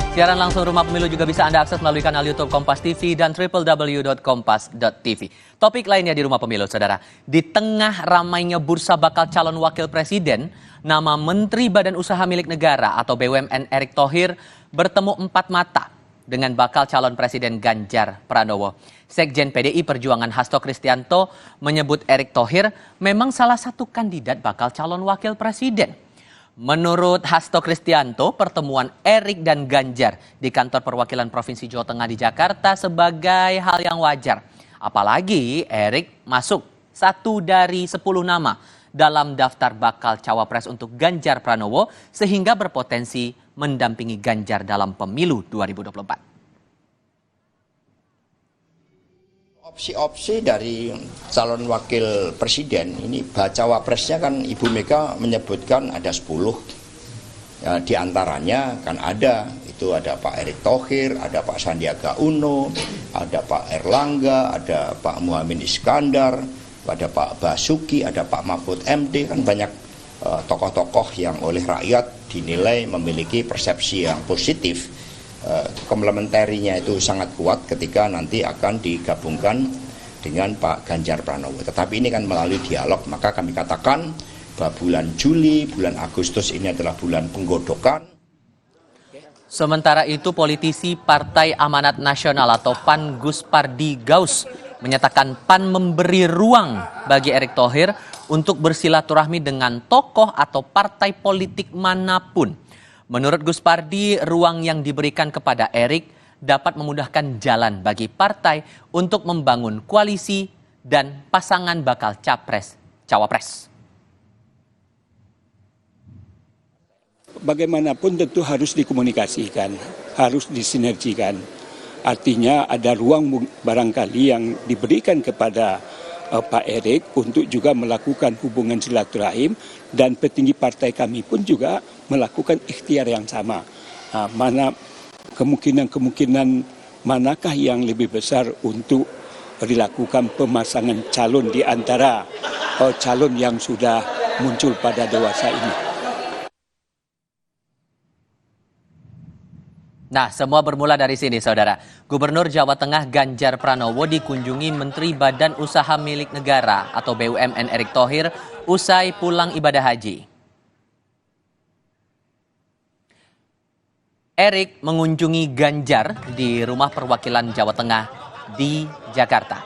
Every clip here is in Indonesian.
Siaran langsung Rumah Pemilu juga bisa Anda akses melalui kanal YouTube Kompas TV dan www.kompas.tv. Topik lainnya di Rumah Pemilu, Saudara. Di tengah ramainya bursa bakal calon wakil presiden, nama Menteri Badan Usaha Milik Negara atau BUMN Erick Thohir bertemu empat mata dengan bakal calon presiden Ganjar Pranowo. Sekjen PDI Perjuangan Hasto Kristianto menyebut Erick Thohir memang salah satu kandidat bakal calon wakil presiden. Menurut Hasto Kristianto, pertemuan Erick dan Ganjar di kantor perwakilan Provinsi Jawa Tengah di Jakarta sebagai hal yang wajar. Apalagi Erick masuk 1 dari 10 nama dalam daftar bakal cawapres untuk Ganjar Pranowo sehingga berpotensi mendampingi Ganjar dalam pemilu 2024. Opsi-opsi dari calon wakil presiden ini bacawa presnya kan Ibu Mega menyebutkan ada 10. Ya, di antaranya kan ada Pak Erick Thohir, ada Pak Sandiaga Uno, ada Pak Erlangga, ada Pak Muhaimin Iskandar, ada Pak Basuki, ada Pak Mahfud MD, kan banyak tokoh-tokoh yang oleh rakyat dinilai memiliki persepsi yang positif. Komplementerinya itu sangat kuat ketika nanti akan digabungkan dengan Pak Ganjar Pranowo. Tetapi ini kan melalui dialog, maka kami katakan bahwa bulan Juli, bulan Agustus ini adalah bulan penggodokan. Sementara itu politisi Partai Amanat Nasional atau PAN Gus Pardi Gaus menyatakan PAN memberi ruang bagi Erick Thohir untuk bersilaturahmi dengan tokoh atau partai politik manapun. Menurut Gus Pardi, ruang yang diberikan kepada Erick dapat memudahkan jalan bagi partai untuk membangun koalisi dan pasangan bakal cawapres. Bagaimanapun tentu harus dikomunikasikan, harus disinergikan. Artinya ada ruang barangkali yang diberikan kepada Pak Erick untuk juga melakukan hubungan silaturahim dan petinggi partai kami pun juga melakukan ikhtiar yang sama. Mana kemungkinan manakah yang lebih besar untuk dilakukan pemasangan calon di antara calon yang sudah muncul pada dewasa ini. Nah, semua bermula dari sini, Saudara. Gubernur Jawa Tengah Ganjar Pranowo dikunjungi Menteri Badan Usaha Milik Negara atau BUMN Erick Thohir usai pulang ibadah haji. Erick mengunjungi Ganjar di Rumah Perwakilan Jawa Tengah di Jakarta.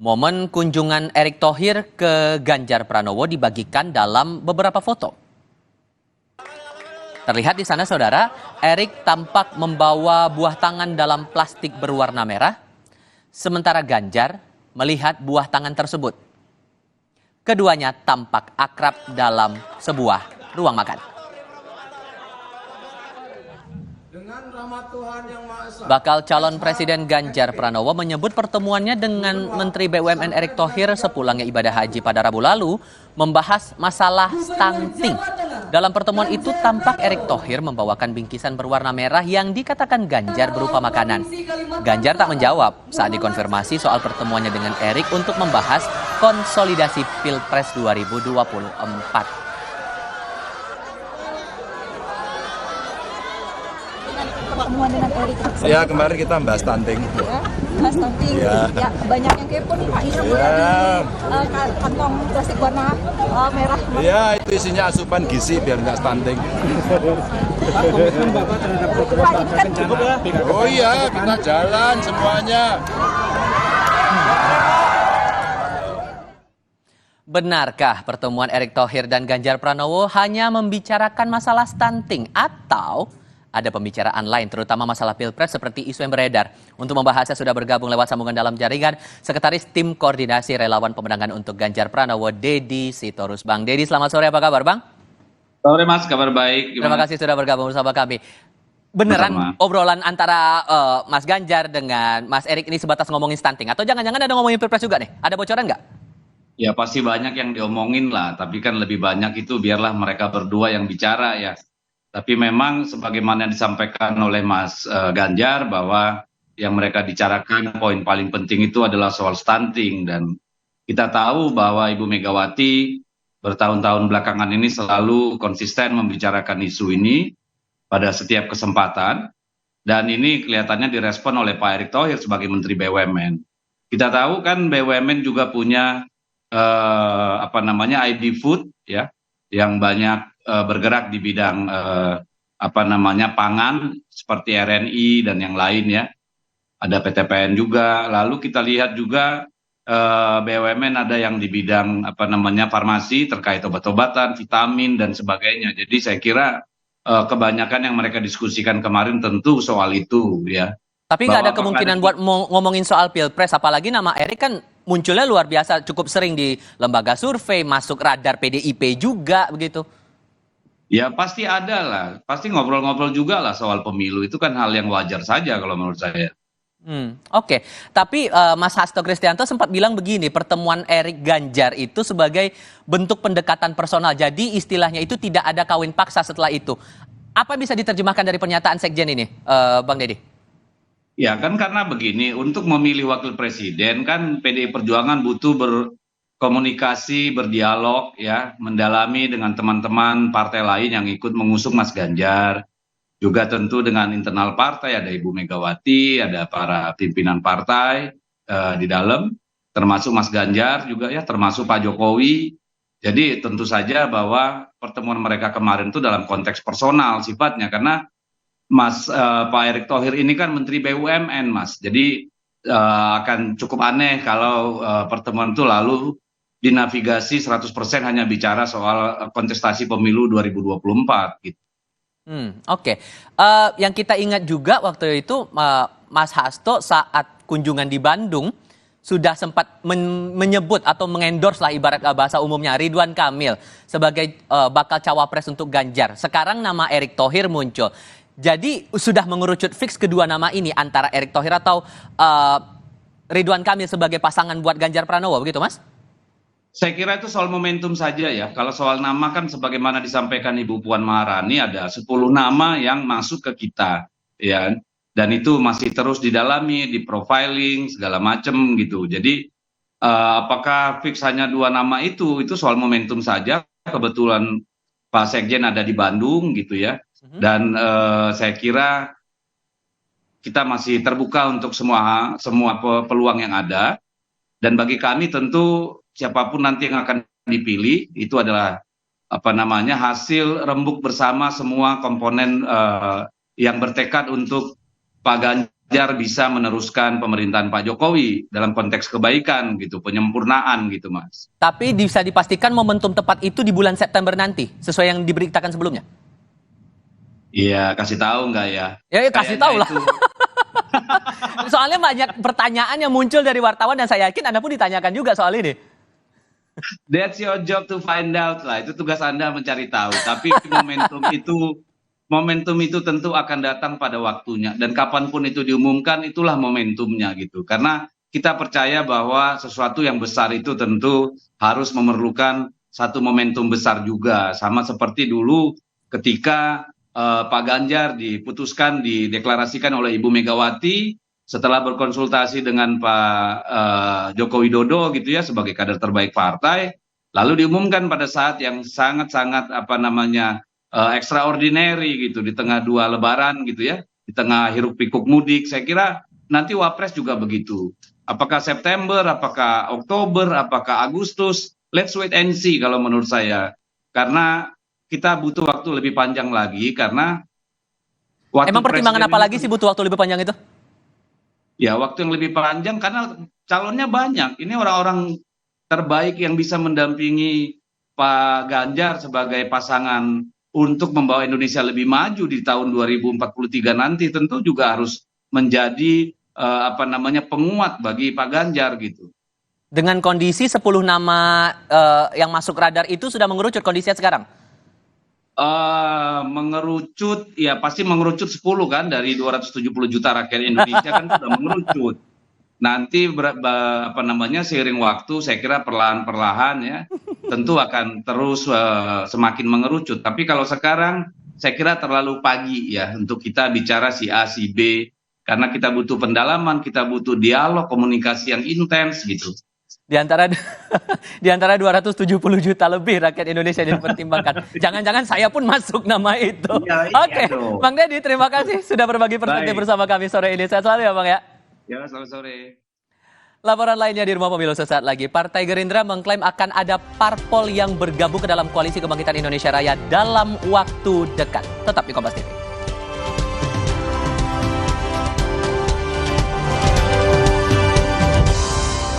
Momen kunjungan Erick Thohir ke Ganjar Pranowo dibagikan dalam beberapa foto. Terlihat di sana, Saudara, Erick tampak membawa buah tangan dalam plastik berwarna merah, sementara Ganjar melihat buah tangan tersebut. Keduanya tampak akrab dalam sebuah ruang makan. Bakal calon Presiden Ganjar Pranowo menyebut pertemuannya dengan Menteri BUMN Erick Thohir sepulangnya ibadah haji pada Rabu lalu membahas masalah stunting. Dalam pertemuan itu tampak Erick Thohir membawakan bingkisan berwarna merah yang dikatakan Ganjar berupa makanan. Ganjar tak menjawab saat dikonfirmasi soal pertemuannya dengan Erick untuk membahas konsolidasi Pilpres 2024. Pertemuan dengan Erick. Ya, kemarin kita bahas stunting. Ya, bahas stunting. Ya, banyak yang kepo nih Pak. Ini kantong plastik warna merah. Ya, itu isinya asupan gizi biar nggak stunting. Pak, ini kan cukup ya. Oh iya, kita jalan semuanya. Benarkah pertemuan Erick Thohir dan Ganjar Pranowo hanya membicarakan masalah stunting atau ada pembicaraan lain, terutama masalah Pilpres seperti isu yang beredar? Untuk membahasnya sudah bergabung lewat sambungan dalam jaringan Sekretaris Tim Koordinasi Relawan Pemenangan untuk Ganjar Pranowo, Dedi Sitorus. Bang Dedi, selamat sore, apa kabar Bang? Sore Mas, kabar baik. Gimana? Terima kasih sudah bergabung bersama kami. Beneran obrolan antara Mas Ganjar dengan Mas Erick ini sebatas ngomongin stunting? Atau jangan-jangan ada ngomongin Pilpres juga nih? Ada bocoran nggak? Ya pasti banyak yang diomongin lah, tapi kan lebih banyak itu biarlah mereka berdua yang bicara ya. Tapi memang sebagaimana disampaikan oleh Mas Ganjar bahwa yang mereka bicarakan poin paling penting itu adalah soal stunting, dan kita tahu bahwa Ibu Megawati bertahun-tahun belakangan ini selalu konsisten membicarakan isu ini, pada setiap kesempatan. Dan ini kelihatannya direspon oleh Pak Erick Thohir sebagai Menteri BUMN. Kita tahu kan BUMN juga punya ID Food ya, yang banyak bergerak di bidang pangan seperti RNI dan yang lain ya. Ada PTPN juga. Lalu kita lihat juga BUMN ada yang di bidang farmasi terkait obat-obatan, vitamin dan sebagainya. Jadi saya kira kebanyakan yang mereka diskusikan kemarin tentu soal itu ya. Tapi nggak ada kemungkinan buat ngomongin soal Pilpres, apalagi nama Erick kan munculnya luar biasa, cukup sering di lembaga survei, masuk radar PDIP juga begitu. Ya pasti ada lah, pasti ngobrol-ngobrol juga lah soal pemilu, itu kan hal yang wajar saja kalau menurut saya. Oke. Tapi Mas Hasto Kristianto sempat bilang begini, pertemuan Erick Ganjar itu sebagai bentuk pendekatan personal. Jadi istilahnya itu tidak ada kawin paksa setelah itu. Apa bisa diterjemahkan dari pernyataan Sekjen ini, Bang Deddy? Ya kan karena begini, untuk memilih wakil presiden kan PDI Perjuangan butuh berkomunikasi, berdialog ya, mendalami dengan teman-teman partai lain yang ikut mengusung Mas Ganjar. Juga tentu dengan internal partai, ada Ibu Megawati, ada para pimpinan partai di dalam, termasuk Mas Ganjar juga ya, termasuk Pak Jokowi. Jadi tentu saja bahwa pertemuan mereka kemarin itu dalam konteks personal sifatnya, karena Pak Erick Thohir ini kan Menteri BUMN, Mas. Jadi akan cukup aneh kalau pertemuan itu lalu dinavigasi 100% hanya bicara soal kontestasi pemilu 2024 gitu. Oke. Yang kita ingat juga waktu itu Mas Hasto saat kunjungan di Bandung sudah sempat menyebut atau mengendorse lah ibarat bahasa umumnya Ridwan Kamil sebagai bakal cawapres untuk Ganjar. Sekarang nama Erick Thohir muncul. Jadi sudah mengerucut fix kedua nama ini antara Erick Thohir atau Ridwan Kamil sebagai pasangan buat Ganjar Pranowo, begitu Mas? Saya kira itu soal momentum saja ya. Kalau soal nama kan sebagaimana disampaikan Ibu Puan Maharani ada 10 nama yang masuk ke kita ya. Dan itu masih terus didalami, di profiling segala macam gitu. Jadi apakah fix hanya 2 nama itu soal momentum saja. Kebetulan Pak Sekjen ada di Bandung gitu ya. Dan saya kira kita masih terbuka untuk semua peluang yang ada. Dan bagi kami tentu siapapun nanti yang akan dipilih itu adalah hasil rembuk bersama semua komponen yang bertekad untuk Pak Ganjar bisa meneruskan pemerintahan Pak Jokowi dalam konteks kebaikan gitu, penyempurnaan gitu Mas. Tapi bisa dipastikan momentum tepat itu di bulan September nanti sesuai yang diberitakan sebelumnya? Iya, kasih tahu nggak ya? Ya kasih tahu lah. Soalnya banyak pertanyaan yang muncul dari wartawan dan saya yakin Anda pun ditanyakan juga soal ini. That's your job to find out lah. Itu tugas Anda mencari tahu. Tapi momentum itu tentu akan datang pada waktunya. Dan kapanpun itu diumumkan, itulah momentumnya gitu. Karena kita percaya bahwa sesuatu yang besar itu tentu harus memerlukan satu momentum besar juga. Sama seperti dulu ketika Pak Ganjar dideklarasikan oleh Ibu Megawati setelah berkonsultasi dengan Pak Joko Widodo gitu ya sebagai kader terbaik partai, lalu diumumkan pada saat yang sangat-sangat extraordinary gitu di tengah 2 lebaran gitu ya, di tengah hiruk pikuk mudik. Saya kira nanti Wapres juga begitu. Apakah September, apakah Oktober, apakah Agustus? Let's wait and see kalau menurut saya. Karena kita butuh waktu lebih panjang lagi karena emang pertimbangan apa lagi sih butuh waktu lebih panjang itu? Ya waktu yang lebih panjang karena calonnya banyak. Ini orang-orang terbaik yang bisa mendampingi Pak Ganjar sebagai pasangan untuk membawa Indonesia lebih maju di tahun 2043 nanti tentu juga harus menjadi penguat bagi Pak Ganjar gitu. Dengan kondisi 10 nama yang masuk radar itu sudah mengerucut kondisinya sekarang? Mengerucut, ya pasti mengerucut 10 kan dari 270 juta rakyat Indonesia kan sudah mengerucut. Nanti seiring waktu saya kira perlahan-perlahan ya tentu akan terus semakin mengerucut. Tapi kalau sekarang saya kira terlalu pagi ya untuk kita bicara si A, si B. Karena kita butuh pendalaman, kita butuh dialog, komunikasi yang intens gitu. Di antara di antara 270 juta lebih rakyat Indonesia yang dipertimbangkan. Jangan-jangan saya pun masuk nama itu. Iya, Oke, dong. Bang Deddy, terima kasih sudah berbagi perspektif Baik. bersama kami sore ini. Sehat selalu ya, Bang ya. Ya, selamat sore. Laporan lainnya di Rumah Pemilu sesaat lagi. Partai Gerindra mengklaim akan ada parpol yang bergabung ke dalam Koalisi Kebangkitan Indonesia Raya dalam waktu dekat. Tetap di Kompas TV.